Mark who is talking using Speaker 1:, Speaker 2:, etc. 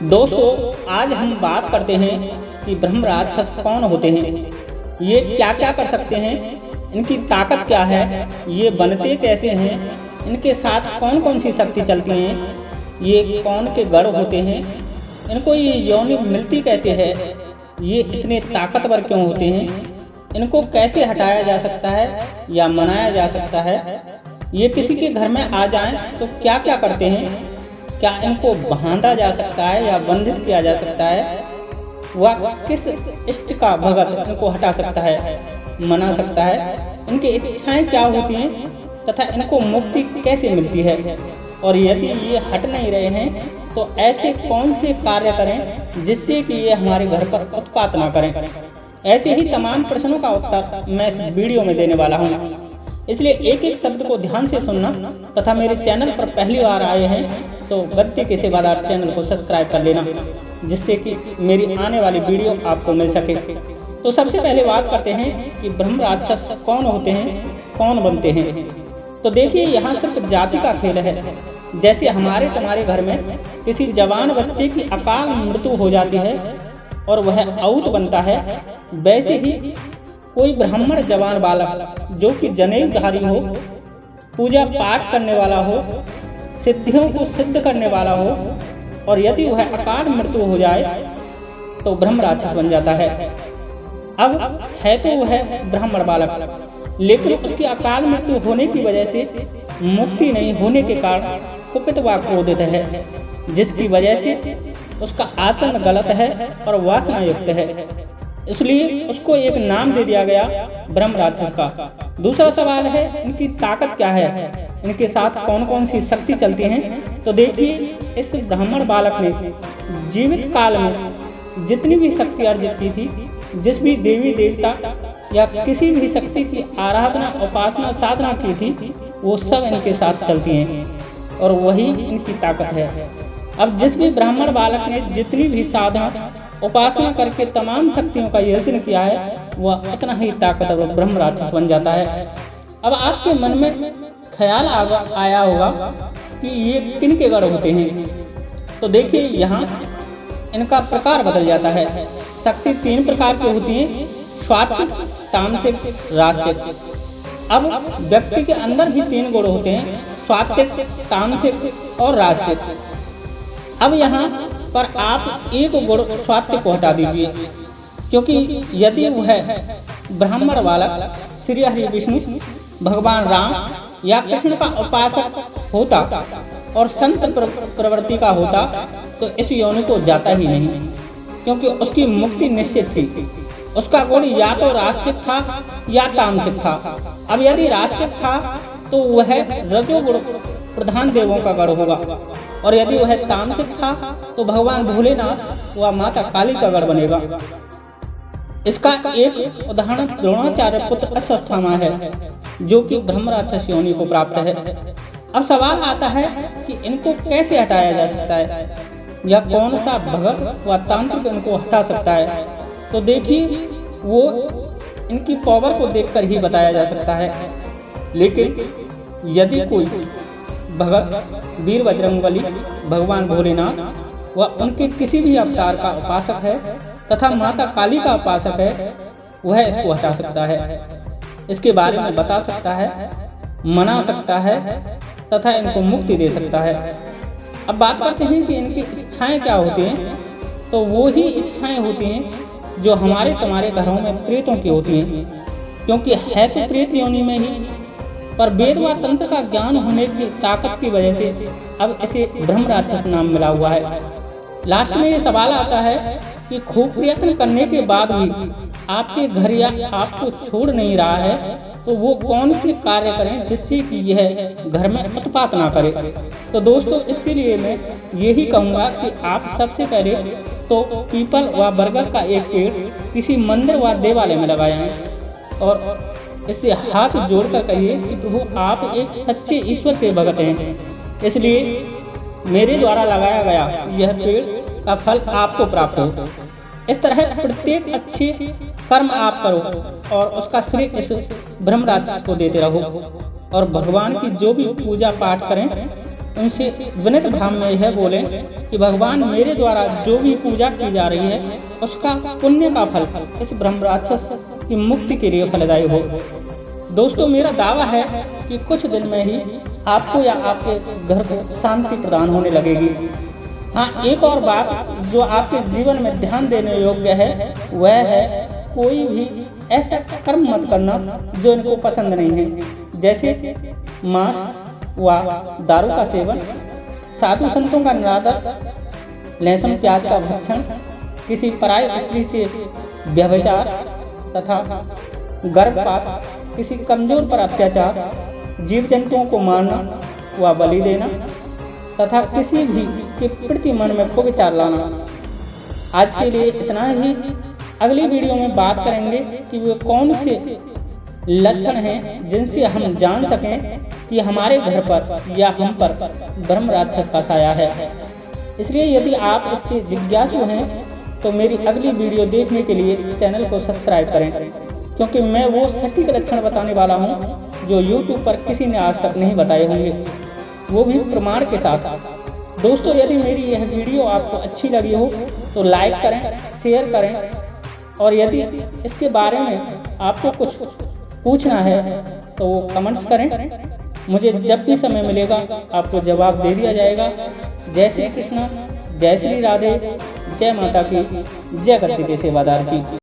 Speaker 1: दोस्तों, आज हम बात करते हैं कि ब्रह्म राक्षस कौन होते हैं, ये क्या क्या कर सकते हैं, इनकी ताकत क्या है, ये बनते कैसे हैं, इनके साथ कौन कौन सी शक्ति चलती हैं, ये कौन के गढ़ होते हैं, इनको ये योनि मिलती कैसे है, ये इतने ताकतवर क्यों होते हैं, इनको कैसे हटाया जा सकता है या मनाया जा सकता है, ये किसी के घर में आ जाएं तो क्या क्या करते हैं, क्या इनको बांधा जा सकता है या बंधित किया जा सकता है, वह किस इष्ट का भगत इनको हटा सकता है, मना सकता है, इनकी इच्छाएं क्या होती हैं तथा इनको मुक्ति कैसे मिलती है, और यदि ये हट नहीं रहे हैं तो ऐसे कौन से कार्य करें जिससे कि ये हमारे घर पर उत्पात ना करें। ऐसे ही तमाम प्रश्नों का उत्तर मैं इस वीडियो में देने वाला हूँ, इसलिए एक एक शब्द को ध्यान से सुनना तथा मेरे चैनल पर पहली बार आए हैं तो गद्य के सेवादार चैनल को सब्सक्राइब कर लेना, जिससे कि मेरी आने वाली वीडियो आपको मिल सके। तो सबसे पहले बात करते हैं कि ब्रह्म राक्षस कौन होते हैं, कौन बनते हैं। तो देखिए, यहाँ सिर्फ जाति का खेल है। जैसे हमारे तुम्हारे घर में किसी जवान बच्चे की अकाल मृत्यु हो जाती है और वह औत बनता है, वैसे ही कोई ब्राह्मण जवान बालक जो कि जनेऊधारी हो, पूजा पाठ करने वाला हो, सिद्धियों को सिद्ध करने वाला हो, और यदि वह अकाल मृत्यु हो जाए तो ब्रह्म राक्षस बन जाता है। अब है तो वह ब्राह्मण बालक, लेकिन उसकी अकाल मृत्यु होने की वजह से मुक्ति नहीं होने के कारण कुपित व क्रोधित है, जिसकी वजह से उसका आचरण गलत है और वासना युक्त है, इसलिए उसको एक नाम दे दिया गया ब्रह्म राक्षस का। दूसरा सवाल है, इनकी ताकत क्या है, इनके साथ कौन कौन सी शक्ति चलती हैं। तो देखिए, इस ब्राह्मण बालक ने जीवित काल में जितनी भी शक्ति अर्जित की थी, जिस भी देवी देवता या किसी भी शक्ति की आराधना उपासना साधना की थी, वो सब इनके साथ चलती हैं और वही इनकी ताकत है। अब जिस भी ब्राह्मण बालक ने जितनी भी साधना उपासना करके तमाम शक्तियों का यजन किया है, वह उतना ही ताकतवर ब्रह्म राक्षस बन जाता है। अब आपके मन में ख्याल आया होगा कि ये किन के गढ़ होते हैं। तो देखिए, यहाँ इनका प्रकार बदल जाता है। शक्ति 3 प्रकार की होती हैं, स्वात्विक, तामसिक, राजसिक। अब व्यक्ति के अंदर भी 3 गुण होते हैं, स्वात्विक, तामसिक और राजसिक। अब यहाँ पर आप एक गुण स्वात्विक को हटा दीजिए, क्योंकि यदि वह ब्राह्मण बालक श्री हरि विष्णु भगवान राम या कृष्ण का उपासक होता और संत प्रवृत्ति का होता तो इस योनि को जाता ही नहीं, क्योंकि उसकी मुक्ति निश्चित थी। उसका गुण या तो राजसिक था या तामसिक था। अब यदि राजसिक था तो वह रजोगुण प्रधान देवों का गढ़ होगा, और यदि वह तामसिक था तो भगवान भोलेनाथ व माता काली का गढ़ बनेगा। इसका एक उदाहरण द्रोणाचार्य पुत्र अश्वत्थामा है, जो कि ब्रह्म राक्षस योनि को प्राप्त है। अब सवाल आता है कि इनको कैसे हटाया जा सकता है, या कौन सा भगत व तांत्रिक इनको हटा सकता है। तो देखिए, वो इनकी पावर को देखकर ही बताया जा सकता है। लेकिन यदि कोई भगत वीर बजरंगबली, भगवान भोलेनाथ व उनके किसी भी अवतार का उपासक है तथा माता काली का उपासक है, वह इसको हटा सकता है, इसके बारे में बता सकता है, मना सकता है तथा इनको मुक्ति दे सकता है। अब बात करते हैं कि इनकी इच्छाएं क्या होती हैं। तो वो ही इच्छाएं होती हैं जो हमारे तुम्हारे घरों में प्रेतों की होती हैं, क्योंकि है तो प्रेत योनि में ही, पर वेद व तंत्र का ज्ञान होने की ताकत की वजह से अब इसे ब्रह्म राक्षस नाम मिला हुआ है। लास्ट में ये सवाल आता है कि खूब प्रयत्न करने के बाद भी आपके घर या आपको छोड़ नहीं रहा है, तो वो कौन से कार्य करें जिससे कि यह घर में उत्पात ना करे। तो दोस्तों, इसके लिए मैं यही कहूँगा कि आप सबसे पहले तो पीपल व बरगद का एक पेड़ किसी मंदिर व देवालय में लगाएं और इससे हाथ जोड़कर कहिए कि प्रभु, आप एक सच्चे ईश्वर के भगत हैं, इसलिए मेरे द्वारा लगाया गया यह पेड़ का फल आपको प्राप्त हो। इस तरह प्रत्येक अच्छे कर्म आप करो और उसका श्रेय इस ब्रह्म राक्षस को देते रहो, और भगवान की जो भी पूजा पाठ करें उनसे विनम्र भाव में यह बोलें कि भगवान मेरे द्वारा जो भी पूजा की जा रही है उसका पुण्य का फल इस ब्रह्म राक्षस की मुक्ति के लिए फलदायी हो। दोस्तों, मेरा दावा है कि कुछ दिन में ही आपको या आपके घर को शांति प्रदान होने लगेगी। हाँ, एक और बात जो आपके जीवन में ध्यान देने योग्य है वह है कोई भी ऐसा कर्म मत करना जो इनको पसंद नहीं है, जैसे मांस व दारू का सेवन, साधु संतों का निरादर, लहसुन प्याज का भक्षण, किसी पराई स्त्री से व्यभिचार तथा गर्भपात, किसी कमजोर पर अत्याचार, जीव जंतुओं को मारना व बलि देना तथा किसी भी के प्रति मन में कुविचार लाना। आज के लिए इतना ही। अगली वीडियो में बात करेंगे कि वे कौन से लक्षण हैं जिनसे हम जान सकें कि हमारे घर पर या हम पर ब्रह्म राक्षस का साया है। इसलिए यदि आप इसके जिज्ञासु हैं तो मेरी अगली वीडियो देखने के लिए चैनल को सब्सक्राइब करें, क्योंकि मैं वो सटीक लक्षण बताने वाला हूँ जो YouTube पर किसी ने आज तक नहीं बताए होंगे, वो भी प्रमाण के साथ। दोस्तों, यदि मेरी यह वीडियो आपको अच्छी लगी हो तो लाइक करें, शेयर करें, और यदि इसके बारे में आपको कुछ पूछना है तो वो कमेंट्स करें। मुझे जब भी समय मिलेगा आपको जवाब दे दिया जाएगा। जय श्री कृष्ण, जय श्री राधे, जय माता की, जय गद्दी के सेवादार की।